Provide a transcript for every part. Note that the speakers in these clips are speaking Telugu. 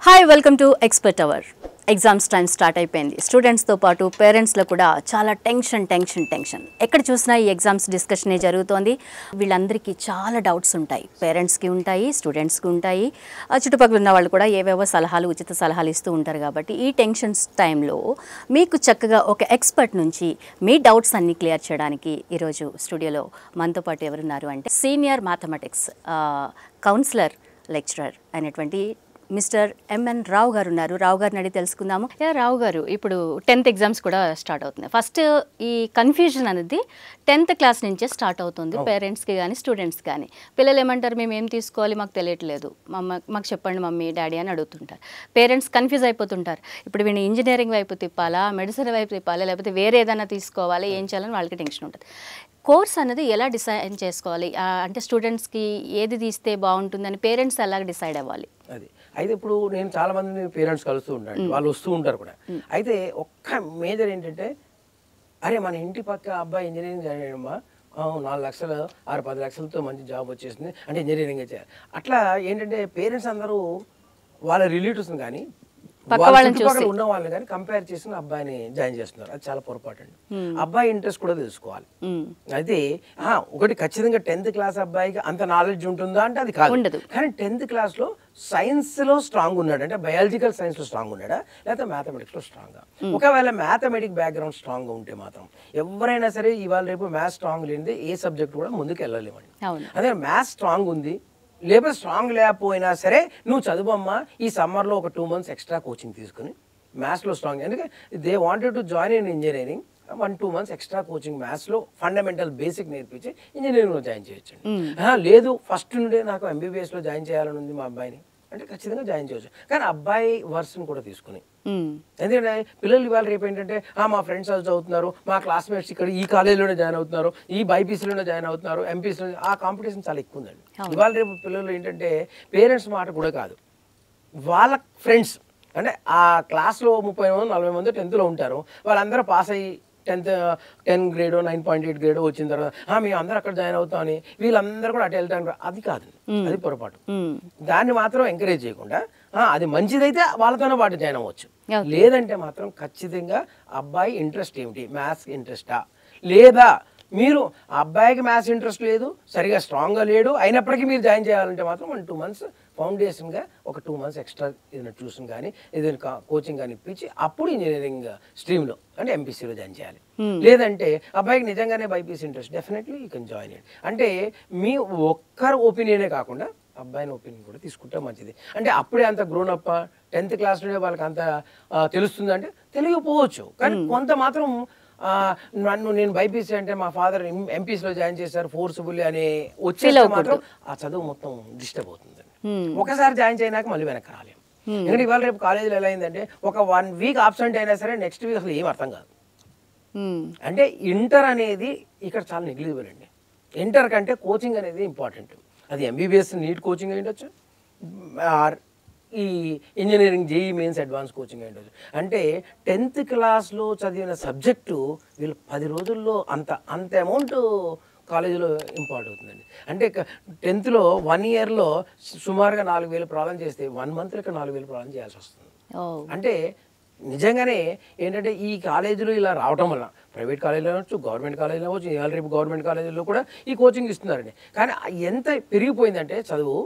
Hi welcome to expert hour. Exams time start అయిపోయింది. స్టూడెంట్స్తో పాటు పేరెంట్స్లో కూడా చాలా టెన్షన్. ఎక్కడ చూసినా ఈ ఎగ్జామ్స్ డిస్కషనే జరుగుతోంది. వీళ్ళందరికీ చాలా డౌట్స్ ఉంటాయి. పేరెంట్స్కి ఉంటాయి, స్టూడెంట్స్కి ఉంటాయి, చుట్టుపక్కల ఉన్న వాళ్ళు కూడా ఏవేవో సలహాలు, ఉచిత సలహాలు ఇస్తూ ఉంటారు. కాబట్టి ఈ టెన్షన్స్ టైంలో మీకు చక్కగా ఒక ఎక్స్పర్ట్ నుంచి మీ డౌట్స్ అన్నీ క్లియర్ చేయడానికి ఈరోజు స్టూడియోలో మనతో పాటు ఎవరున్నారు అంటే సీనియర్ మ్యాథమెటిక్స్ కౌన్సిలర్ లెక్చరర్ అయినటువంటి మిస్టర్ ఎంఎన్ రావు గారు ఉన్నారు. రావు గారిని అడిగి తెలుసుకుందాము. రావు గారు, ఇప్పుడు 10th ఎగ్జామ్స్ కూడా స్టార్ట్ అవుతున్నాయి. ఫస్ట్ ఈ కన్ఫ్యూజన్ అనేది 10th క్లాస్ నుంచే స్టార్ట్ అవుతుంది. పేరెంట్స్కి కానీ స్టూడెంట్స్ కానీ. పిల్లలు ఏమంటారు, మేము ఏం తీసుకోవాలి, మాకు తెలియట్లేదు, మాకు చెప్పండి మమ్మీ డాడీ అని అడుగుతుంటారు. పేరెంట్స్ కన్ఫ్యూజ్ అయిపోతుంటారు. ఇప్పుడు వీడిని ఇంజనీరింగ్ వైపు తిప్పాలా, మెడిసిన్ వైపు తిప్పాలా, లేకపోతే వేరే ఏదైనా తీసుకోవాలి, ఏం చేయాలని వాళ్ళకి టెన్షన్ ఉంటుంది. కోర్స్ అనేది ఎలా డిసైడ్ చేసుకోవాలి, అంటే స్టూడెంట్స్కి ఏది తీస్తే బాగుంటుందని పేరెంట్స్ ఎలా డిసైడ్ అవ్వాలి? అది అయితే ఇప్పుడు నేను చాలా మంది పేరెంట్స్ కలుస్తూ ఉంటాను, వాళ్ళు వస్తూ ఉంటారు కూడా. అయితే ఒక్క మేజర్ ఏంటంటే, అరే మన ఇంటి పక్క అబ్బాయి ఇంజనీరింగ్ జాయిన్ అయ్యమ్మా, 4 లక్షలు 6-10 లక్షలతో మంచి జాబ్ వచ్చేసింది అంటే ఇంజనీరింగ్ చేయాలి. అట్లా ఏంటంటే పేరెంట్స్ అందరూ వాళ్ళ రిలేటివ్స్ని కానీ చుట్టుపక్కల ఉన్న వాళ్ళని కానీ కంపేర్ చేసిన అబ్బాయిని జాయిన్ చేస్తున్నారు. అది చాలా పొరపాటు అండి. అబ్బాయి ఇంట్రెస్ట్ కూడా తెలుసుకోవాలి. అయితే ఒకటి ఖచ్చితంగా 10th క్లాస్ అబ్బాయికి అంత నాలెడ్జ్ ఉంటుందా అంటే అది కాదు. కానీ 10th క్లాస్లో సైన్స్లో స్ట్రాంగ్ ఉన్నాడు అంటే బయాలజికల్ సైన్స్లో స్ట్రాంగ్ ఉన్నాడా, లేకపోతే మ్యాథమెటిక్స్లో స్ట్రాంగ్గా. ఒకవేళ మ్యాథమెటిక్ బ్యాక్గ్రౌండ్ స్ట్రాంగ్గా ఉంటే మాత్రం ఎవరైనా సరే ఇవాళ రేపు మ్యాథ్స్ స్ట్రాంగ్ లేనిదే ఏ సబ్జెక్ట్ కూడా ముందుకు వెళ్ళలేమండి. అదే మ్యాథ్స్ స్ట్రాంగ్ ఉంది, లేకపోతే స్ట్రాంగ్ లేకపోయినా సరే నువ్వు చదువమ్మా, ఈ సమ్మర్లో ఒక 2 months ఎక్స్ట్రా కోచింగ్ తీసుకుని మ్యాథ్స్లో స్ట్రాంగ్. ఎందుకంటే they wanted to join in engineering, 1-2 months extra coaching మ్యాథ్స్లో ఫండమెంటల్ బేసిక్ నేర్పించి ఇంజనీరింగ్లో జాయిన్ చేయొచ్చండి. లేదు ఫస్ట్ నుండే నాకు ఎంబీబీఎస్లో జాయిన్ చేయాలని ఉంది మా అబ్బాయిని అంటే ఖచ్చితంగా జాయిన్ చేయొచ్చు. కానీ అబ్బాయి వర్షన్ కూడా తీసుకుని, ఎందుకంటే పిల్లలు ఇవాళ రేపు ఏంటంటే మా ఫ్రెండ్స్ చదువుతున్నారు, మా క్లాస్మేట్స్ ఇక్కడ ఈ కాలేజీలోనే జాయిన్ అవుతున్నారు, ఈ బైపీసీలోనే జాయిన్ అవుతున్నారు, ఎంపీసీలో, ఆ కాంపిటీషన్ చాలా ఎక్కువ ఉందండి. ఇవాళ రేపు పిల్లలు ఏంటంటే పేరెంట్స్ మాట కూడా కాదు, వాళ్ళ ఫ్రెండ్స్ అంటే ఆ క్లాస్లో 30 మంది 40 మంది 10th ఉంటారు, వాళ్ళందరూ పాస్ అయ్యి 10 గ్రేడ్ 9.8 గ్రేడ్ వచ్చిన తర్వాత మేము అందరూ అక్కడ జాయిన్ అవుతామని వీళ్ళందరూ కూడా అటు వెళ్తాను, అది కాదు, అది పొరపాటు. దాన్ని మాత్రం ఎంకరేజ్ చేయకుండా అది మంచిదైతే వాళ్ళతోనే పాటు జాయిన్ అవ్వచ్చు. లేదంటే మాత్రం ఖచ్చితంగా అబ్బాయి ఇంట్రెస్ట్ ఏమిటి, మ్యాథ్స్ ఇంట్రెస్టా, లేదా మీరు అబ్బాయికి మ్యాథ్స్ ఇంట్రెస్ట్ లేదు, సరిగా స్ట్రాంగ్గా లేడు, అయినప్పటికీ మీరు జాయిన్ చేయాలంటే మాత్రం 1-2 months ఫౌండేషన్గా ఒక 2 months ఎక్స్ట్రా ఏదైనా ట్యూషన్ కానీ ఏదైనా కోచింగ్ కానీ ఇప్పించి అప్పుడు ఇంజనీరింగ్ స్ట్రీమ్లో అంటే ఎంపీసీలో జాయిన్ చేయాలి. లేదంటే అబ్బాయికి నిజంగానే BiPC interest, definitely you can join it. అంటే మీ ఒక్కరు ఒపీనియనే కాకుండా అబ్బాయిని ఒపీనియన్ కూడా తీసుకుంటే మంచిది. అంటే అప్పుడే అంత గ్రోన్ అప్ 10th క్లాస్లోనే వాళ్ళకి అంత తెలుస్తుంది అంటే తెలియకపోవచ్చు, కానీ కొంత మాత్రం నేను బైపీసీ అంటే మా ఫాదర్ ఎంపీసీలో జాయిన్ చేశారు ఫోర్స్ఫుల్ అని వచ్చే మాత్రం ఆ చదువు మొత్తం డిస్టర్బ్ అవుతుంది. ఒకసారి జాయిన్ చేయనాక మళ్ళీ వెనక్కి రాలేము. ఎందుకంటే ఇవాళ రేపు కాలేజీలో ఎలా అయిందంటే ఒక 1 week ఆబ్సెంట్ అయినా సరే నెక్స్ట్ వీక్ అసలు ఏం అర్థం కాదు. అంటే ఇంటర్ అనేది ఇక్కడ చాలా నెగ్లిజిబుల్ అండి. ఇంటర్ కంటే కోచింగ్ అనేది ఇంపార్టెంట్. అది ఎంబీబీఎస్ నీట్ కోచింగ్ అయ్యిండొచ్చు, ఈ engineering JEE mains advance coaching అయ్యిండొచ్చు. అంటే 10th క్లాస్లో చదివిన సబ్జెక్టు వీళ్ళు 10 రోజుల్లో అంత అమౌంట్ కాలేజీలో ఇంపార్ట్ అవుతుందండి. అంటే 10thలో 1 yearలో సుమారుగా 4,000 ప్రాబ్లం చేస్తే 1 month 4,000 ప్రాబ్లం చేయాల్సి వస్తుంది. అంటే నిజంగానే ఏంటంటే ఈ కాలేజీలో ఇలా రావటం వల్ల ప్రైవేట్ కాలేజీలో అవ్వచ్చు, గవర్నమెంట్ కాలేజీలో అవ్వచ్చు, ఇవాళ రేపు గవర్నమెంట్ కాలేజీలో కూడా ఈ కోచింగ్ ఇస్తున్నారండి. కానీ ఎంత పెరిగిపోయిందంటే చదువు,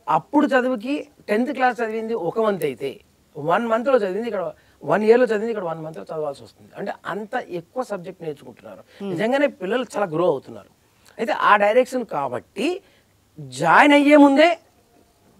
అప్పుడు చదువుకి 10th క్లాస్ చదివింది 1 month అయితే 1 monthలో చదివింది ఇక్కడ 1 yearలో చదివింది ఇక్కడ 1 monthలో చదవాల్సి వస్తుంది. అంటే అంత ఎక్కువ సబ్జెక్ట్ నేర్చుకుంటున్నారు. నిజంగానే పిల్లలు చాలా గ్రో అవుతున్నారు. అయితే ఆ డైరెక్షన్ కాబట్టి జాయిన్ అయ్యే ముందే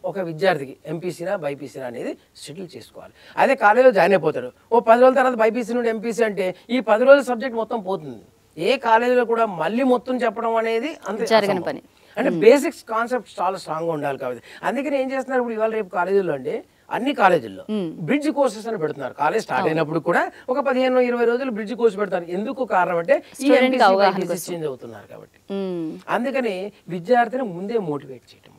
ఒక విద్యార్థికి ఎంపీసీనా బైపీసీనా అనేది సెటిల్ చేసుకోవాలి. అదే కాలేజీలో జాయిన్ అయిపోతాడు, 10 రోజుల తర్వాత బైపీసీ నుండి ఎంపీసీ అంటే ఈ 10 రోజుల సబ్జెక్ట్ మొత్తం పోతుంది. ఏ కాలేజీలో కూడా మళ్ళీ మొత్తం చెప్పడం అనేది అంత జరగని పని. అంటే బేసిక్స్ కాన్సెప్ట్ చాలా స్ట్రాంగ్గా ఉండాలి. కాబట్టి అందుకని ఏం చేస్తున్నారు ఇప్పుడు ఇవాళ రేపు కాలేజీలో అంటే అన్ని కాలేజీల్లో బ్రిడ్జ్ కోర్సెస్ అని పెడుతున్నారు. కాలేజ్ స్టార్ట్ అయినప్పుడు కూడా ఒక 15-20 రోజులు బ్రిడ్జ్ కోర్స్ పెడతారు. ఎందుకు కారణం అంటే చేంజ్ అవుతున్నారు కాబట్టి. అందుకని విద్యార్థిని ముందే మోటివేట్ చేయడం,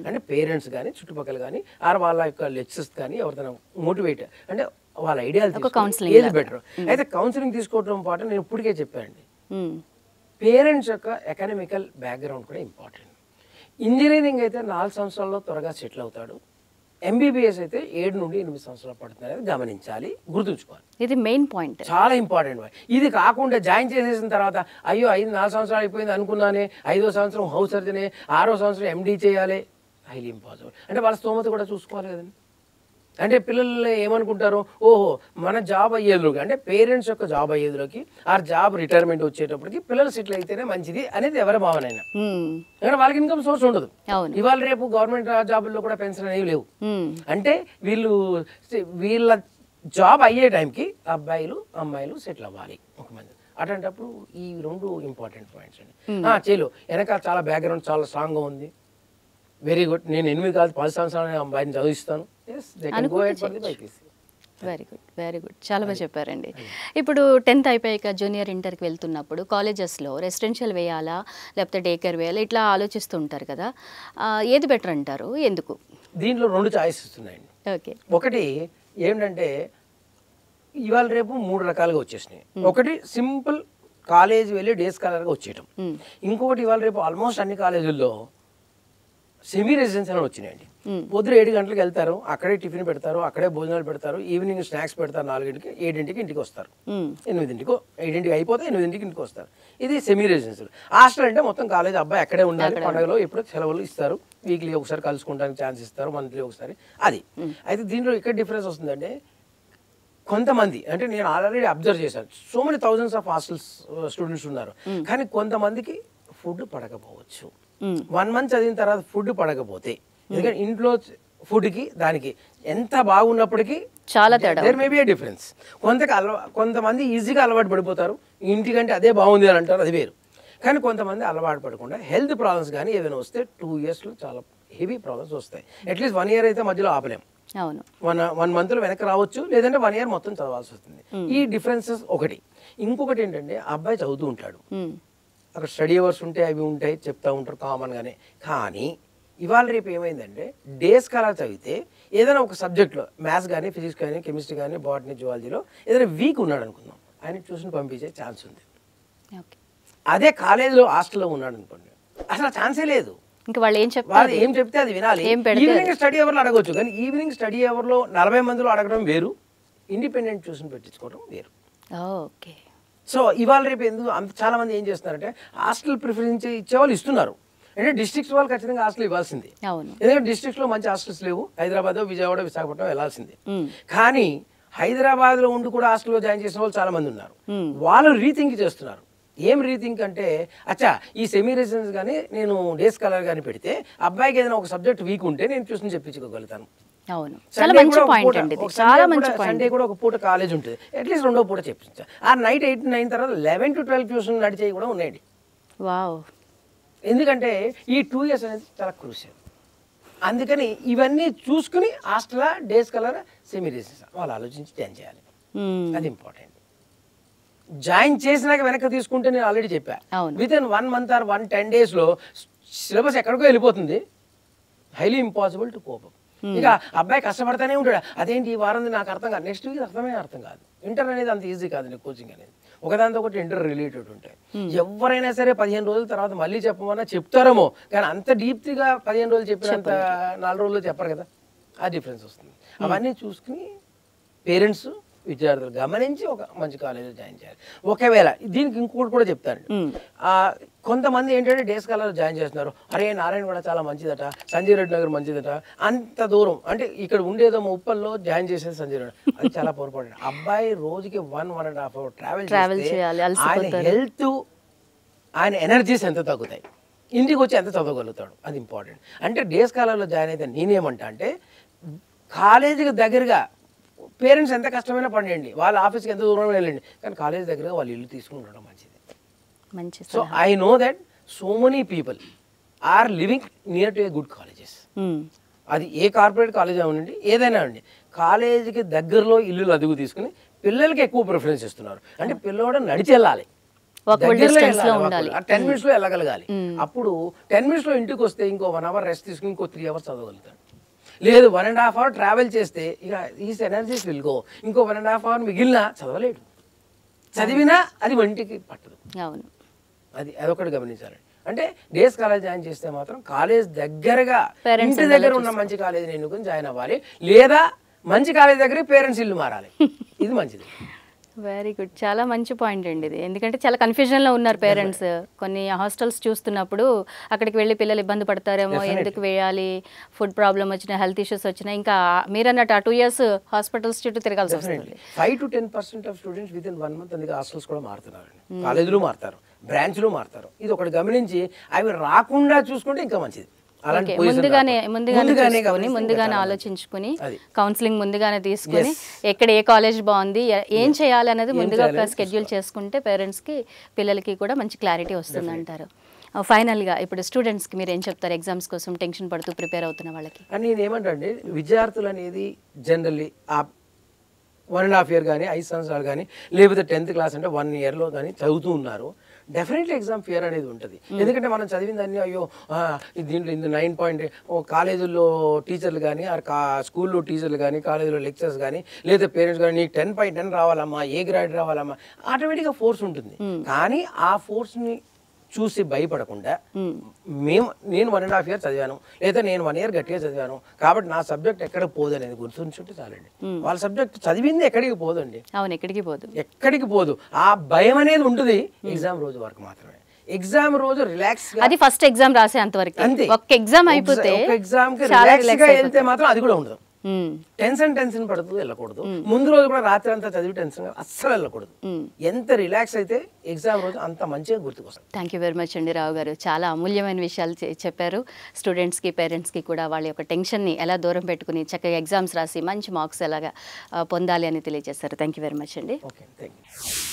అంటే పేరెంట్స్ కానీ చుట్టుపక్కల కానీ వాళ్ళ యొక్క లెక్చర్స్ కానీ ఎవరిదైనా మోటివేట్ అంటే వాళ్ళ ఐడియాలు ఏది బెటర్. అయితే కౌన్సిలింగ్ తీసుకోవడం పాటు నేను ఇప్పటికే చెప్పానండి, పేరెంట్స్ యొక్క ఎకనామికల్ బ్యాక్గ్రౌండ్ కూడా ఇంపార్టెంట్. ఇంజనీరింగ్ అయితే 4 సంవత్సరాల్లో త్వరగా సెటిల్ అవుతాడు, ఎంబీబీఎస్ అయితే 7 నుండి 8 సంవత్సరాలు పడుతుంది అనేది గమనించాలి, గుర్తుంచుకోవాలి. ఇది మెయిన్ పాయింట్, చాలా ఇంపార్టెంట్. ఇది కాకుండా జాయిన్ చేసేసిన తర్వాత అయ్యో 4 సంవత్సరాలు అయిపోయింది అనుకున్నానే, 5వ సంవత్సరం హౌస్ సర్జనే, 6వ సంవత్సరం ఎండీ చేయాలి, హైలీ ఇంపాసిబుల్. అంటే వాళ్ళ స్తోమత కూడా చూసుకోవాలి కదండి. అంటే పిల్లలు ఏమనుకుంటారు, ఓహో మన జాబ్ అయ్యేదిలోకి, అంటే పేరెంట్స్ యొక్క జాబ్ అయ్యేదిలోకి ఆ జాబ్ రిటైర్మెంట్ వచ్చేటప్పటికి పిల్లలు సెటిల్ అయితేనే మంచిది అనేది ఎవరి భావన అయినా. ఎందుకంటే వాళ్ళకి ఇన్కమ్ సోర్స్ ఉండదు. ఇవాళ రేపు గవర్నమెంట్ జాబుల్లో కూడా పెన్షన్ అనేవి లేవు. అంటే వీళ్ళ జాబ్ అయ్యే టైంకి అబ్బాయిలు అమ్మాయిలు సెటిల్ అవ్వాలి ఒక మంది. అట్లాంటప్పుడు ఈ 2 ఇంపార్టెంట్ పాయింట్స్ అండి. చేలో వెనకాల చాలా బ్యాక్గ్రౌండ్ చాలా స్ట్రాంగ్గా ఉంది, వెరీ గుడ్. నేను 8 కాదు 10 సంవత్సరాలు అబ్బాయిని చదివిస్తాను. వెరీ గుడ్, వెరీ గుడ్, చాలా బాగా చెప్పారండి. ఇప్పుడు 10th అయిపోయాక జూనియర్ ఇంటర్కి వెళ్తున్నప్పుడు కాలేజెస్లో రెసిడెన్షియల్ వేయాలా లేకపోతే డే కేర్ వేయాలా ఇట్లా ఆలోచిస్తూ ఉంటారు కదా, ఏది బెటర్ అంటారు, ఎందుకు? దీంట్లో 2 చాయిసెస్ ఉన్నాయండి. ఓకే, ఒకటి ఏంటంటే ఇవాళ రేపు 3 రకాలుగా వచ్చేసినాయి. ఒకటి సింపుల్ కాలేజ్ వెళ్ళి డే స్కాలర్గా వచ్చేయటం. ఇంకొకటి ఇవాళ రేపు ఆల్మోస్ట్ అన్ని కాలేజీల్లో సెమీ రెసిడెన్షియల్ అని వచ్చినాయండి. పొద్దున 7 గంటలకు వెళ్తారు, అక్కడే టిఫిన్ పెడతారు, అక్కడే భోజనాలు పెడతారు, ఈవినింగ్ స్నాక్స్ పెడతారు, 4ంటికి 7ంటికి ఇంటికి వస్తారు, 8ంటికో 7ంటికి అయిపోతే 8ంటికి ఇంటికి వస్తారు. ఇది సెమీ రెసిడెన్షియల్. హాస్టల్ అంటే మొత్తం కాలేజ్ అబ్బాయి అక్కడే ఉండాలి, పండుగలో ఎప్పుడు సెలవులు ఇస్తారు, వీక్లీ ఒకసారి కలుసుకోవడానికి ఛాన్స్ ఇస్తారు, మంత్లీ ఒకసారి. అది అయితే దీంట్లో ఇక్కడ డిఫరెన్స్ వస్తుందంటే కొంతమంది, అంటే నేను ఆల్రెడీ అబ్జర్వ్ చేశాను, so many thousands of hostels students ఉన్నారు, కానీ కొంతమందికి ఫుడ్ పడకపోవచ్చు. 1 మంత్ చదివిన తర్వాత ఫుడ్ పడకపోతే, ఎందుకంటే ఇంట్లో ఫుడ్కి దానికి ఎంత బాగున్నప్పటికీ చాలా తేడా, there may be a difference. కొంతమంది ఈజీగా అలవాటు పడిపోతారు, ఇంటికంటే అదే బాగుంది అని అంటారు, అది వేరు. కానీ కొంతమంది అలవాటు పడకుండా హెల్త్ ప్రాబ్లమ్స్ కానీ ఏదైనా వస్తే 2 ఇయర్స్లో చాలా హెవీ ప్రాబ్లమ్స్ వస్తాయి. అట్లీస్ట్ 1 ఇయర్ అయితే మధ్యలో ఆపలేం, 1 మంత్లో వెనక్కి రావచ్చు, లేదంటే 1 ఇయర్ మొత్తం చదవాల్సి వస్తుంది. ఈ డిఫరెన్సెస్ ఒకటి. ఇంకొకటి ఏంటంటే అబ్బాయి చదువుతూ ఉంటాడు, అక్కడ స్టడీ అవర్స్ ఉంటాయి, అవి ఉంటాయి, చెప్తూ ఉంటారు కామన్గానే. కానీ ఇవాళ రేపు ఏమైందంటే డే స్కాలర్ చదివితే ఏదైనా ఒక సబ్జెక్ట్లో మ్యాథ్స్ కానీ ఫిజిక్స్ కానీ కెమిస్ట్రీ కానీ బాటనీ జువాలజీలో ఏదైనా వీక్ ఉన్నాడు అనుకుందాం, ఆయన ట్యూషన్ పంపించే ఛాన్స్ ఉంది. అదే కాలేజీలో హాస్టల్లో ఉన్నాడు అనుకోండి, అసలు ఛాన్సే లేదు. ఇంకా వాళ్ళు ఏం చెప్తే అది వినాలి. ఈవినింగ్ స్టడీ అవర్లో అడగవచ్చు, కానీ ఈవినింగ్ స్టడీ అవర్లో 40 మందిలో అడగడం వేరు, ఇండిపెండెంట్ ట్యూషన్ పెట్టించుకోవడం వేరు. ఓకే. సో ఇవాళ రేపు ఎందుకు చాలా మంది ఏం చేస్తున్నారంటే హాస్టల్ ప్రిఫరెన్స్ ఇచ్చేవాళ్ళు ఇస్తున్నారు, అంటే డిస్ట్రిక్ట్స్ వాళ్ళు ఖచ్చితంగా హాస్టల్ ఇవ్వాల్సింది. ఎందుకంటే డిస్ట్రిక్ట్స్లో మంచి హాస్టల్స్ లేవు, హైదరాబాద్, విజయవాడ, విశాఖపట్నం వెళ్ళాల్సింది. కానీ హైదరాబాద్లో ఉండి కూడా హాస్టల్లో జాయిన్ చేసిన వాళ్ళు చాలా మంది ఉన్నారు. వాళ్ళు రీథింక్ చేస్తున్నారు. ఏం రీథింక్ అంటే, అచ్చా ఈ సెమీ రెసిడెన్స్ కానీ నేను డే స్కాలర్ కానీ పెడితే అబ్బాయికి ఏదైనా ఒక సబ్జెక్ట్ వీక్ ఉంటే నేను ట్యూషన్ చెప్పించుకోగలుగుతాను. సండే కూడా ఒక పూట కాలేజ్ ఉంటుంది, అట్లీస్ట్ 2వ పూట చెప్పించా. ఆ నైట్ 8 9 తర్వాత 11 to 12 ట్యూషన్ నడిచేవి కూడా ఉన్నాయండి. ఎందుకంటే ఈ 2 ఇయర్స్ అనేది చాలా క్రూషియల్. అందుకని ఇవన్నీ చూసుకుని hostel day scholar semi residence వాళ్ళు ఆలోచించి జాయిన్ చేయాలి, అది ఇంపార్టెంట్. జాయిన్ చేసినాక వెనక్కి తీసుకుంటే నేను ఆల్రెడీ చెప్పా, విత్ ఇన్ 1 month or 10 daysలో సిలబస్ ఎక్కడికో వెళ్ళిపోతుంది, హైలీ ఇంపాసిబుల్ టు కోప్. ఇక అబ్బాయి కష్టపడతానే ఉంటాడు, అదేంటి ఈ వారం నాకు అర్థం కాదు, నెక్స్ట్ వీక్ అర్థం కాదు. ఇంటర్ అనేది అంత ఈజీ కాదు, కోచింగ్ అనేది ఒకదాంతో ఒకటి ఇంటర్ రిలేటెడ్ ఉంటాయి. ఎవరైనా సరే 15 రోజుల తర్వాత మళ్ళీ చెప్పమన్నా చెప్తారేమో, కానీ అంత డీప్గా 15 రోజులు చెప్పినంత 4 రోజుల్లో చెప్పరు కదా, ఆ డిఫరెన్స్ వస్తుంది. అవన్నీ చూసుకుని పేరెంట్స్ విద్యార్థులు గమనించి ఒక మంచి కాలేజీలో జాయిన్ చేయాలి. ఒకవేళ దీనికి ఇంకొకటి కూడా చెప్తాను, కొంతమంది ఏంటంటే డే స్కాలర్ జాయిన్ చేస్తున్నారు, అరే నారాయణ కూడా చాలా మంచిదట, సంజయ్ రెడ్డి నగర్ మంచిదట, అంత దూరం అంటే ఇక్కడ ఉండేదో ఉప్పల్లో జాయిన్ చేసేది సంజయ్ రెడ్డి, అది చాలా పొరపాటు. అబ్బాయి రోజుకి 1.5 hour ట్రావెల్ చేయాలి, ఆయన హెల్త్ ఆయన ఎనర్జీస్ ఎంత తగ్గుతాయి, ఇంటికి వచ్చి ఎంత చదవగలుగుతాడు, అది ఇంపార్టెంట్. అంటే డే స్కాలర్లో జాయిన్ అయితే నేనేమంటా అంటే కాలేజీకి దగ్గరగా పేరెంట్స్ ఎంత కష్టమైనా పడండి, వాళ్ళ ఆఫీస్కి ఎంత దూరం వెళ్ళండి, కానీ కాలేజ్ దగ్గర వాళ్ళు ఇల్లు తీసుకుని ఉండడం మంచిది. So I know that so many people are living near to a good colleges. అది ఏ కార్పొరేట్ కాలేజ్ అవ్వండి, ఏదైనా అండి, కాలేజీకి దగ్గరలో ఇల్లులు అదుగు తీసుకుని పిల్లలకి ఎక్కువ ప్రిఫరెన్స్ ఇస్తున్నారు. అంటే పిల్లవాడు నడిచి వెళ్ళాలి, 10 minutes లో వెళ్ళగలగాలి. అప్పుడు 10 minutes లో ఇంటికి వస్తే ఇంకో 1 hour రెస్ట్ తీసుకుని ఇంకో 3 hours చదవగలుగుతాడు. లేదు 1.5 hour ట్రావెల్ చేస్తే ఇక ఈస్ ఎనర్జీస్ విల్ గో, ఇంకో 1.5 hour మిగిలినా చదవలేడు, చదివినా అది వంటికి పట్టదు. అదొకటి గమనించాలండి. అంటే డేస్ కాలేజ్ జాయిన్ చేస్తే మాత్రం కాలేజ్ దగ్గరగా ఇంటి దగ్గర ఉన్న మంచి కాలేజీని ఎన్నుకొని జాయిన్ అవ్వాలి, లేదా మంచి కాలేజ్ దగ్గర పేరెంట్స్ ఇల్లు మారాలి. ఇది మంచిది. వెరీ గుడ్, చాలా మంచి పాయింట్ అండి ఇది. ఎందుకంటే చాలా కన్ఫ్యూజన్లో ఉన్నారు పేరెంట్స్. కొన్ని హాస్టల్స్ చూస్తున్నప్పుడు అక్కడికి వెళ్ళి పిల్లలు ఇబ్బంది పడతారేమో, ఎందుకు వేయాలి, ఫుడ్ ప్రాబ్లం వచ్చినా, హెల్త్ ఇష్యూస్ వచ్చినా, ఇంకా మీరన్నట్టు ఆ 2 years హాస్పిటల్స్ చుట్టూ తిరగాల్సి వస్తుంది. 5 to 10% of students with in 1 month అందుకే హాస్టల్స్ కూడా మారుతున్నారు, కాలేజీలు మారుతారు, బ్రాంచ్లు మారుతారు. ఇది ఒకటి గమనించి అవి రాకుండా చూసుకుంటే ఇంకా మంచిది. ముందుగానే ఆలోచించుకుని కౌన్సిలింగ్ ముందుగానే తీసుకుని ఎక్కడ ఏ కాలేజ్ బాగుంది, ఏం చేయాలి అనేది ముందుగా ఒక స్కెడ్యూల్ చేసుకుంటే పేరెంట్స్కి పిల్లలకి కూడా మంచి క్లారిటీ వస్తుంది అంటారు. ఫైనల్గా ఇప్పుడు స్టూడెంట్స్కి మీరు ఏం చెప్తారు, ఎగ్జామ్స్ కోసం టెన్షన్ పడుతూ ప్రిపేర్ అవుతున్న వాళ్ళకి? నేను ఏమంటే విద్యార్థులు అనేది జనరల్లీ 1.5 year కానీ 5 సంవత్సరాలు కానీ లేకపోతే 10th క్లాస్ అంటే 1 yearలో కానీ చదువుతూ ఉన్నారు. డెఫినెట్లీ ఎగ్జామ్ ఫియర్ అనేది ఉంటుంది. ఎందుకంటే మనం చదివిందన్నీ అయ్యో దీంట్లో 9 పాయింట్ కాలేజీల్లో టీచర్లు కానీ స్కూల్లో టీచర్లు కానీ కాలేజీలో లెక్చర్స్ కానీ లేదా పేరెంట్స్ కానీ నీకు 10/10 రావాలమ్మా, ఏ గ్రేడ్ రావాలమ్మా, ఆటోమేటిక్గా ఫోర్స్ ఉంటుంది. కానీ ఆ ఫోర్స్ని చూసి భయపడకుండా నేను 1.5 year చదివాను, లేదా నేను 1 year గట్టిగా చదివాను కాబట్టి నా సబ్జెక్ట్ ఎక్కడ పోదు అనేది గుర్తుంచుంటే చాలండి. వాళ్ళ సబ్జెక్ట్ చదివింది ఎక్కడికి పోదండి. అవును, ఎక్కడికి పోదు. ఆ భయం అనేది ఉంటుంది ఎగ్జామ్ రోజు వరకు మాత్రమే. ఎగ్జామ్ రోజు రిలాక్స్ గా, అది ఫస్ట్ ఎగ్జామ్ రాసే అంతవరకు, ఒక ఎగ్జామ్ అయిపోతే ఎగ్జామ్ కి రిలాక్స్ గా వెళ్తే మాత్రం అది కూడా ఉండదు. టెన్షన్ పడుతుంది, వెళ్ళకూడదు. ముందు రోజు కూడా రాత్రి అంతా చదివి టెన్షన్ అస్సలు వెళ్ళకూడదు. ఎంత రిలాక్స్ అయితే ఎగ్జామ్ రోజు అంత మంచిగా గుర్తుకొస్తుంది. థ్యాంక్ యూ వెరీ మచ్ అండి రావు గారు, చాలా అమూల్యమైన విషయాలు చెప్పారు. స్టూడెంట్స్కి పేరెంట్స్కి కూడా వాళ్ళ యొక్క టెన్షన్ని ఎలా దూరం పెట్టుకుని చక్కగా ఎగ్జామ్స్ రాసి మంచి మార్క్స్ ఎలాగా పొందాలి అని తెలియజేశారు. థ్యాంక్ యూ వెరీ మచ్ అండి. Okay, thank you.